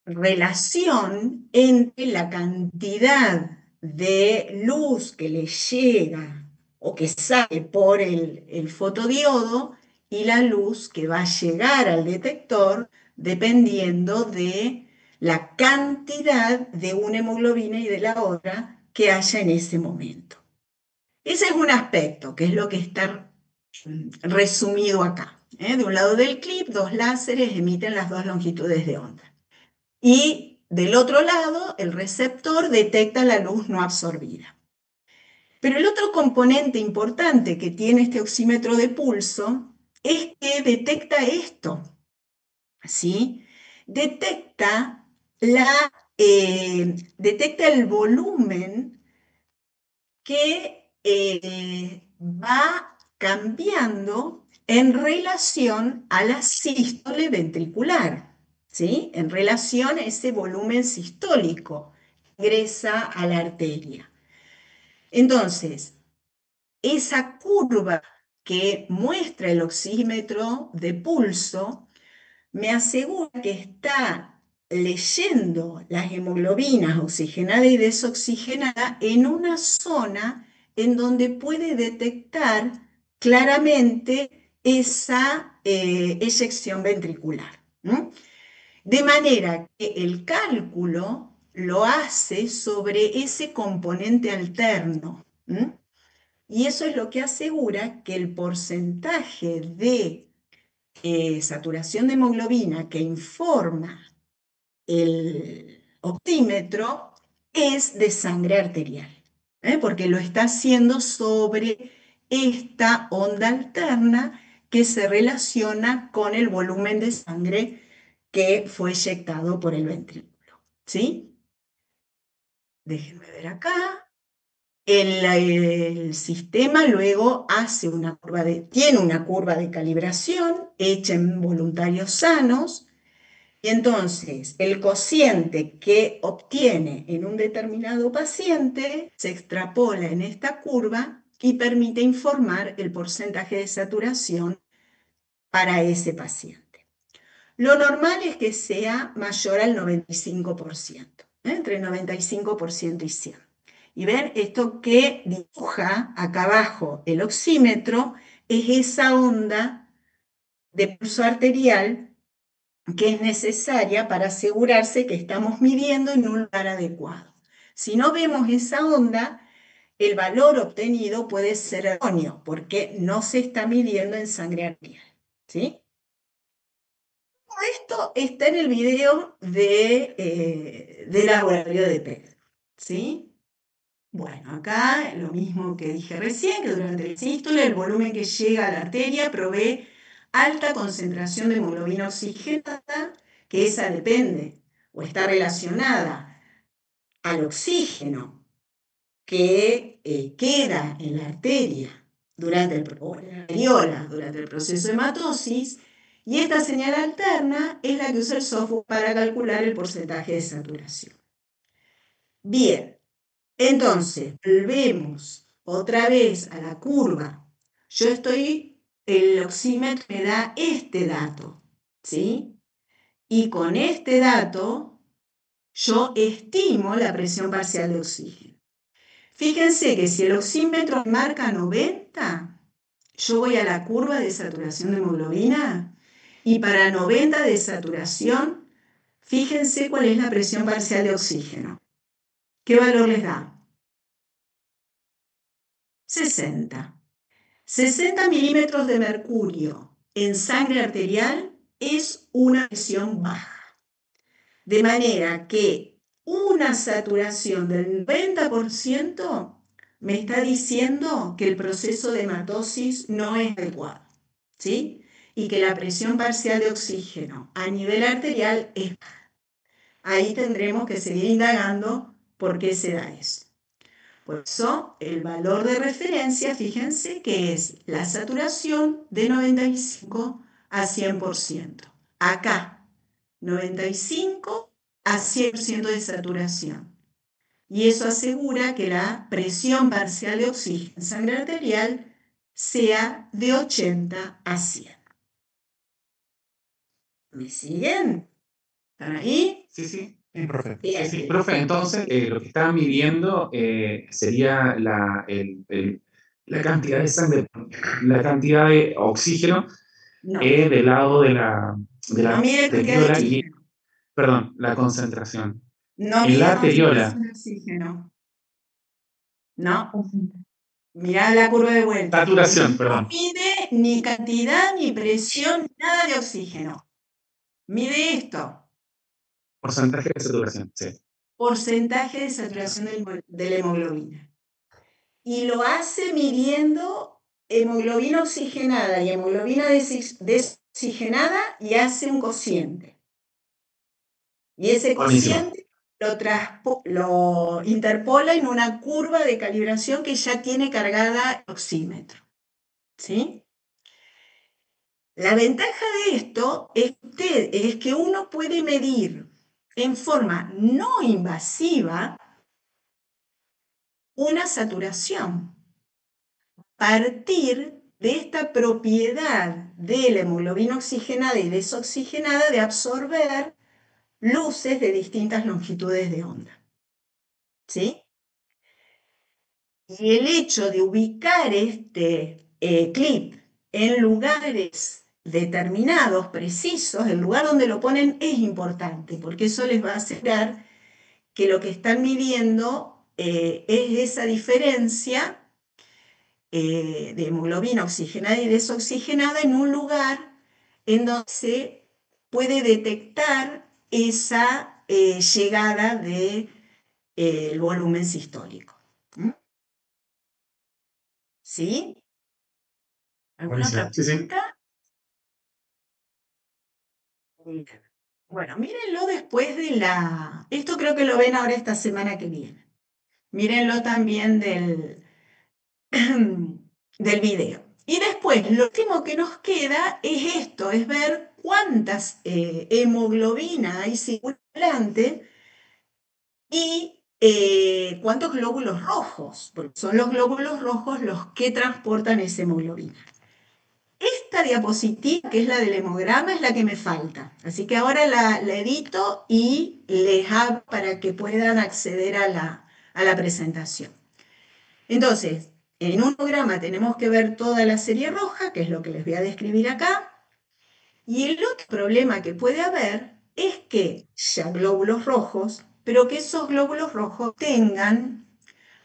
relación entre la cantidad de luz que le llega o que sale por el fotodiodo y la luz que va a llegar al detector dependiendo de la cantidad de una hemoglobina y de la otra que haya en ese momento. Ese es un aspecto, que es lo que está resumido acá. De un lado del clip, 2 láseres emiten las 2 longitudes de onda. Y del otro lado, el receptor detecta la luz no absorbida. Pero el otro componente importante que tiene este oxímetro de pulso es que detecta esto, ¿sí? Detecta el volumen que va cambiando en relación a la sístole ventricular, ¿sí? En relación a ese volumen sistólico que ingresa a la arteria. Entonces, esa curva que muestra el oxímetro de pulso me asegura que está leyendo las hemoglobinas oxigenada y desoxigenada en una zona en donde puede detectar claramente esa eyección ventricular. De manera que el cálculo lo hace sobre ese componente alterno. Y eso es lo que asegura que el porcentaje de saturación de hemoglobina que informa el oxímetro es de sangre arterial, porque lo está haciendo sobre esta onda alterna que se relaciona con el volumen de sangre que fue eyectado por el ventrículo. ¿Sí? Déjenme ver acá. El sistema luego tiene una curva de calibración hecha en voluntarios sanos, y entonces el cociente que obtiene en un determinado paciente se extrapola en esta curva y permite informar el porcentaje de saturación para ese paciente. Lo normal es que sea mayor al 95%, entre 95% y 100%. Y ven, esto que dibuja acá abajo el oxímetro es esa onda de pulso arterial que es necesaria para asegurarse que estamos midiendo en un lugar adecuado. Si no vemos esa onda, el valor obtenido puede ser erróneo porque no se está midiendo en sangre arterial. ¿Sí? Esto está en el video del laboratorio de Pedro. ¿Sí? Bueno, acá lo mismo que dije recién, que durante el sístole el volumen que llega a la arteria provee alta concentración de hemoglobina oxigenada, que esa depende o está relacionada al oxígeno que queda en la arteria o en la areola durante el proceso de hematosis, Y esta señal alterna es la que usa el software para calcular el porcentaje de saturación. Bien, entonces, volvemos otra vez a la curva. El oxímetro me da este dato, ¿sí? Y con este dato, yo estimo la presión parcial de oxígeno. Fíjense que si el oxímetro marca 90, yo voy a la curva de saturación de hemoglobina y para 90 de saturación, fíjense cuál es la presión parcial de oxígeno. ¿Qué valor les da? 60. 60 milímetros de mercurio en sangre arterial es una presión baja. De manera que una saturación del 90% me está diciendo que el proceso de hematosis no es adecuado, ¿sí? Y que la presión parcial de oxígeno a nivel arterial es baja. Ahí tendremos que seguir indagando por qué se da eso. Por eso, el valor de referencia, fíjense que es la saturación de 95 a 100%. Acá, 95 a 100% de saturación. Y eso asegura que la presión parcial de oxígeno en sangre arterial sea de 80 a 100. ¿Me siguen? ¿Están ahí? Sí, profe. Bien. Sí, profe, entonces lo que están midiendo sería la cantidad de sangre, la cantidad de oxígeno No, del lado de la no mide cantidad de arteriola y, oxígeno. perdón, la concentración. No En la mide arteriola, concentración de oxígeno. No. Mirá la curva de vuelta. saturación, No perdón. mide ni cantidad, ni presión, nada de oxígeno. Mide esto, Porcentaje de saturación, sí. porcentaje de saturación de la hemoglobina. Y lo hace midiendo hemoglobina oxigenada y hemoglobina desoxigenada y hace un cociente. Y ese Buenísimo. cociente lo interpola en una curva de calibración que ya tiene cargada el oxímetro. ¿Sí? La ventaja de esto es que uno puede medir en forma no invasiva una saturación a partir de esta propiedad de la hemoglobina oxigenada y desoxigenada de absorber luces de distintas longitudes de onda. ¿Sí? Y el hecho de ubicar este clip en lugares determinados, precisos, el lugar donde lo ponen es importante, porque eso les va a asegurar que lo que están midiendo es esa diferencia de hemoglobina oxigenada y desoxigenada en un lugar en donde se puede detectar esa llegada del volumen sistólico. ¿Mm? ¿Sí? ¿Alguna otra Buenísimo. Sí. pregunta? Bueno, mírenlo después de esto creo que lo ven ahora esta semana que viene. Mírenlo también del video. Y después, lo último que nos queda es esto, es ver cuántas hemoglobina hay circulante y cuántos glóbulos rojos, porque son los glóbulos rojos los que transportan esa hemoglobina. Esta diapositiva, que es la del hemograma, es la que me falta. Así que ahora la edito y les hago para que puedan acceder a la presentación. Entonces, en un hemograma tenemos que ver toda la serie roja, que es lo que les voy a describir acá. Y el otro problema que puede haber es que haya glóbulos rojos, pero que esos glóbulos rojos tengan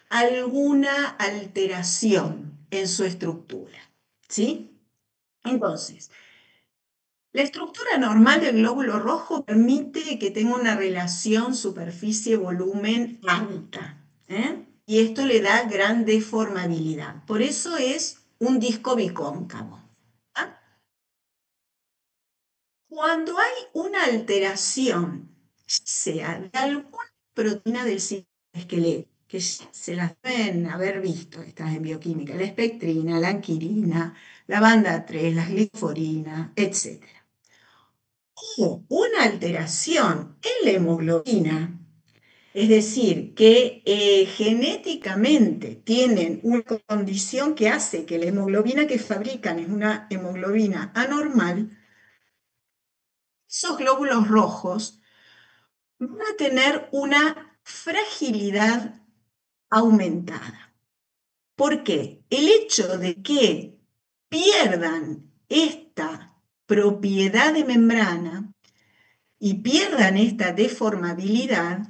alguna alteración en su estructura. ¿Sí? Entonces, la estructura normal del glóbulo rojo permite que tenga una relación superficie-volumen alta, y esto le da gran deformabilidad. Por eso es un disco bicóncavo. ¿Ah? Cuando hay una alteración, sea de alguna proteína del citoesqueleto, que se las deben haber visto, estas en bioquímica, la espectrina, la anquirina, la banda 3, la glifosina, etc. o una alteración en la hemoglobina, es decir, que genéticamente tienen una condición que hace que la hemoglobina que fabrican es una hemoglobina anormal, esos glóbulos rojos van a tener una fragilidad aumentada. ¿Por qué? El hecho de que pierdan esta propiedad de membrana y pierdan esta deformabilidad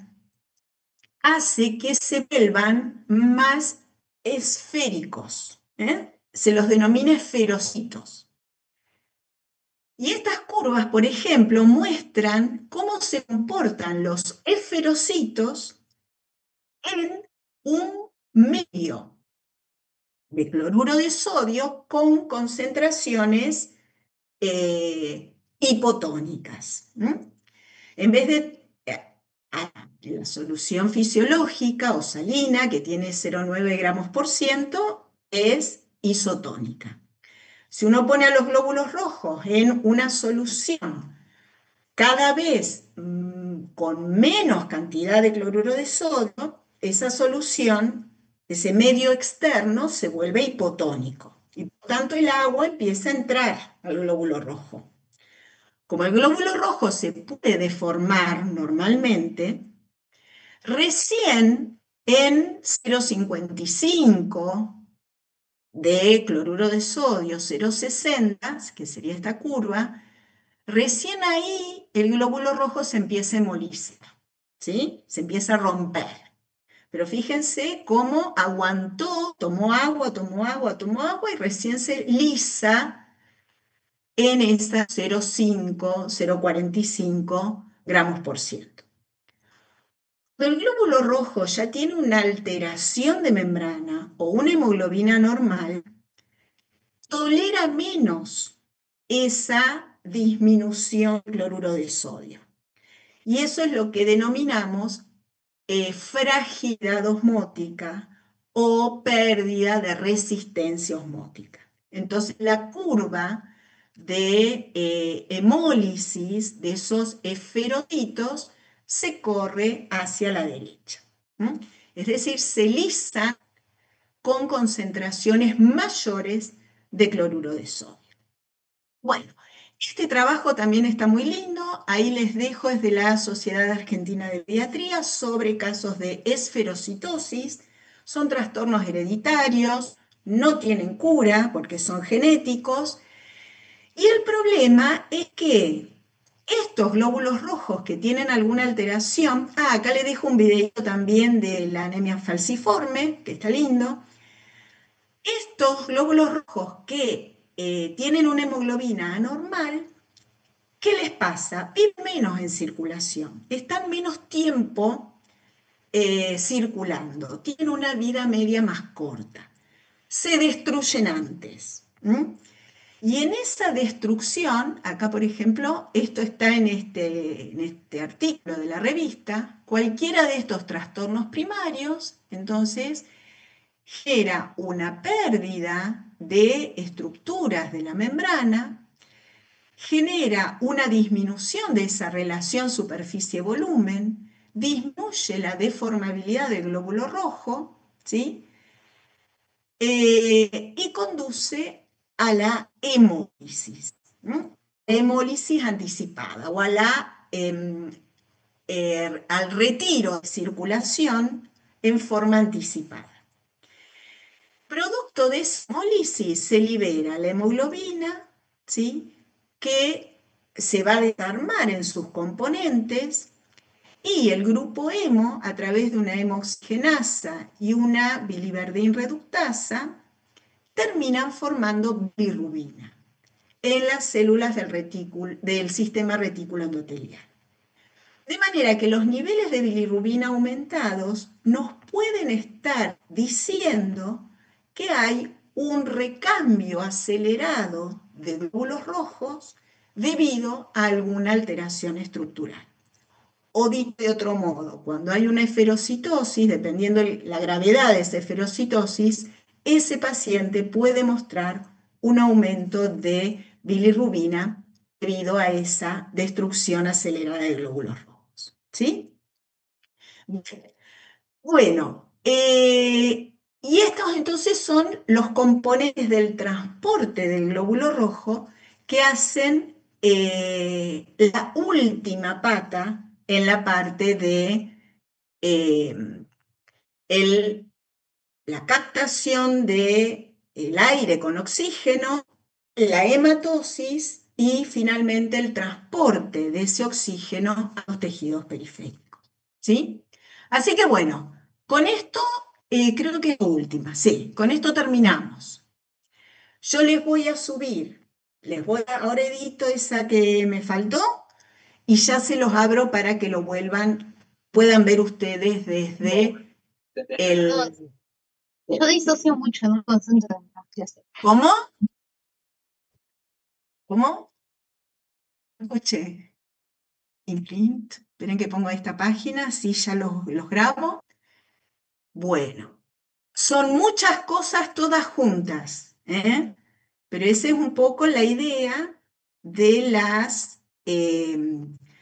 hace que se vuelvan más esféricos, ¿eh? Se los denomina esferocitos. Y estas curvas, por ejemplo, muestran cómo se comportan los esferocitos en un medio de cloruro de sodio con concentraciones hipotónicas. En vez de la solución fisiológica o salina, que tiene 0,9 gramos por ciento, es isotónica. Si uno pone a los glóbulos rojos en una solución cada vez con menos cantidad de cloruro de sodio, esa solución, ese medio externo, se vuelve hipotónico. Y por tanto el agua empieza a entrar al glóbulo rojo. Como el glóbulo rojo se puede deformar normalmente, recién en 0,55 de cloruro de sodio, 0,60, que sería esta curva, recién ahí el glóbulo rojo se empieza a hemolizar, ¿sí? Se empieza a romper. Pero fíjense cómo aguantó, tomó agua y recién se lisa en esa 0,5, 0,45 gramos por ciento. Cuando el glóbulo rojo ya tiene una alteración de membrana o una hemoglobina normal, tolera menos esa disminución de cloruro de sodio. Y eso es lo que denominamos fragilidad osmótica o pérdida de resistencia osmótica. Entonces, la curva de hemólisis de esos esferocitos se corre hacia la derecha. Es decir, se lisa con concentraciones mayores de cloruro de sodio. Bueno, este trabajo también está muy lindo, ahí les dejo, es de la Sociedad Argentina de Pediatría sobre casos de esferocitosis, son trastornos hereditarios, no tienen cura porque son genéticos, y el problema es que estos glóbulos rojos que tienen alguna alteración, acá les dejo un videito también de la anemia falciforme, que está lindo. Estos glóbulos rojos que tienen una hemoglobina anormal, ¿qué les pasa? Viven menos en circulación, están menos tiempo circulando, tienen una vida media más corta, se destruyen antes. Y en esa destrucción, acá por ejemplo, esto está en este artículo de la revista, cualquiera de estos trastornos primarios, entonces, genera una pérdida de estructuras de la membrana, genera una disminución de esa relación superficie-volumen, disminuye la deformabilidad del glóbulo rojo, ¿sí? Y conduce a la hemólisis, hemólisis anticipada o al retiro de circulación en forma anticipada. Producto de esa hemólisis se libera la hemoglobina, ¿sí? Que se va a desarmar en sus componentes y el grupo hemo, a través de una hemoxigenasa y una biliverdin reductasa, terminan formando bilirrubina en las células del sistema retículo endotelial. De manera que los niveles de bilirrubina aumentados nos pueden estar diciendo que hay un recambio acelerado de glóbulos rojos debido a alguna alteración estructural. O dicho de otro modo, cuando hay una esferocitosis, dependiendo de la gravedad de esa esferocitosis, ese paciente puede mostrar un aumento de bilirrubina debido a esa destrucción acelerada de glóbulos rojos. ¿Sí? Bueno, y estos entonces son los componentes del transporte del glóbulo rojo que hacen la última pata en la parte de la captación del aire con oxígeno, la hematosis y finalmente el transporte de ese oxígeno a los tejidos periféricos. ¿Sí? Así que bueno, con esto creo que es la última, sí, con esto terminamos. Yo les voy a subir, ahora edito esa que me faltó y ya se los abro para que lo puedan ver ustedes desde el... Yo disocio mucho, no me concentro en las clases. ¿Cómo? ¿Cómo? No escuché. Imprint. Esperen que pongo esta página, así ya los grabo. Bueno, son muchas cosas todas juntas, ¿eh? Pero esa es un poco la idea de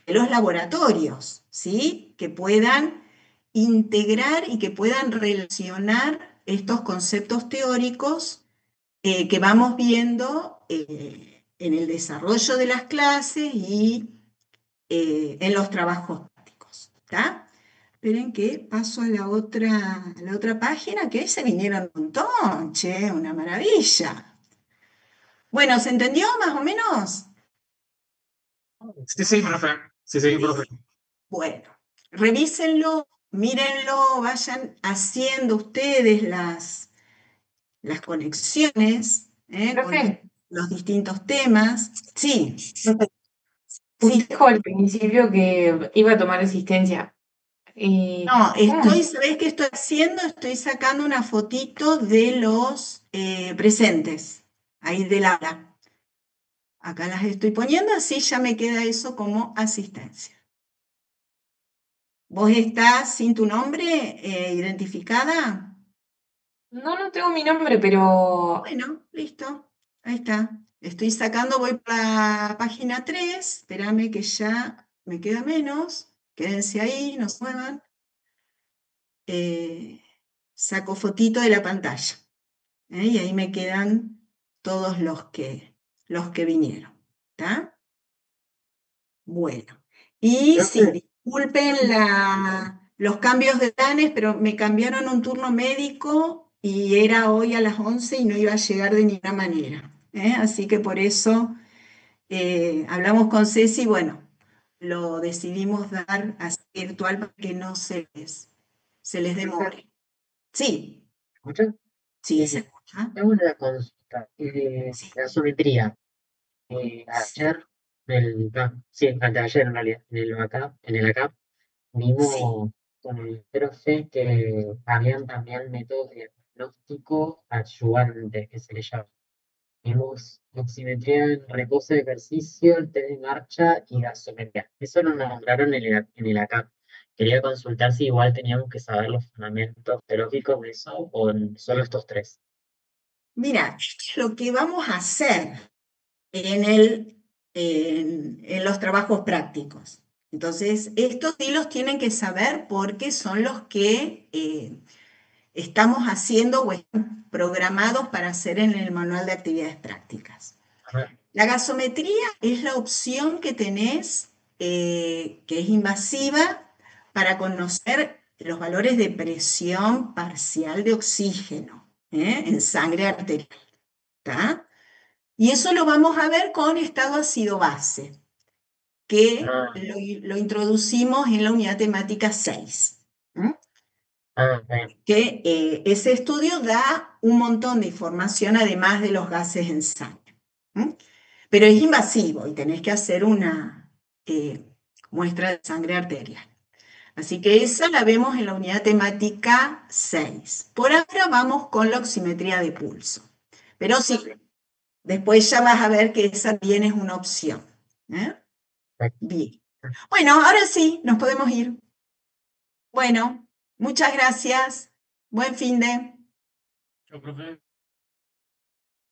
los laboratorios, ¿sí? Que puedan integrar y que puedan relacionar estos conceptos teóricos que vamos viendo en el desarrollo de las clases y en los trabajos prácticos. ¿Está? Esperen que paso a la otra página, que se vinieron un montón, che, una maravilla. Bueno, ¿se entendió más o menos? Sí, profe. Sí, profe. Bueno, revísenlo, mírenlo, vayan haciendo ustedes las conexiones con Profe, los distintos temas. Sí, profe, usted sí. dijo al principio que iba a tomar asistencia. No, ¿Cómo? ¿sabés qué estoy haciendo? Estoy sacando una fotito de los presentes, ahí del aula. Acá las estoy poniendo, así ya me queda eso como asistencia. ¿Vos estás sin tu nombre identificada? No tengo mi nombre, pero Bueno, listo, ahí está. Estoy sacando, voy para la página 3, espérame que ya me queda menos, quédense ahí, no se muevan. Saco fotito de la pantalla, y ahí me quedan todos los que vinieron, ¿está? Bueno, y sí, disculpen los cambios de planes, pero me cambiaron un turno médico y era hoy a las 11 y no iba a llegar de ninguna manera, ¿eh? Así que por eso hablamos con Ceci y bueno, lo decidimos dar así virtual para que no se les demore. Sí, ¿Escuchan? sí, se escucha. Tengo una consulta. Sí, Gasometría. Ayer, sí, anteayer en realidad, en el ACAP, sí. vimos con el profe que habían también métodos de diagnóstico adyuvante, que se le llama. Vimos oximetría en reposo de ejercicio, el test de marcha y gasometría. Eso lo nombraron en el ACAP. Quería consultar si igual teníamos que saber los fundamentos teológicos de eso o solo estos tres. Mira, lo que vamos a hacer en los trabajos prácticos. Entonces, estos sí los tienen que saber porque son los que estamos haciendo o están programados para hacer en el manual de actividades prácticas. Ajá. La gasometría es la opción que tenés, que es invasiva, para conocer los valores de presión parcial de oxígeno en sangre arterial. ¿Tá? Y eso lo vamos a ver con estado ácido-base, que lo introducimos en la unidad temática 6. Bien. Que ese estudio da un montón de información además de los gases en sangre. Pero es invasivo y tenés que hacer una muestra de sangre arterial. Así que esa la vemos en la unidad temática 6. Por ahora vamos con la oximetría de pulso. Pero sí, después ya vas a ver que esa también es una opción. Bien. Bueno, ahora sí, nos podemos ir. Bueno, muchas gracias. Buen fin de. Chao, profe.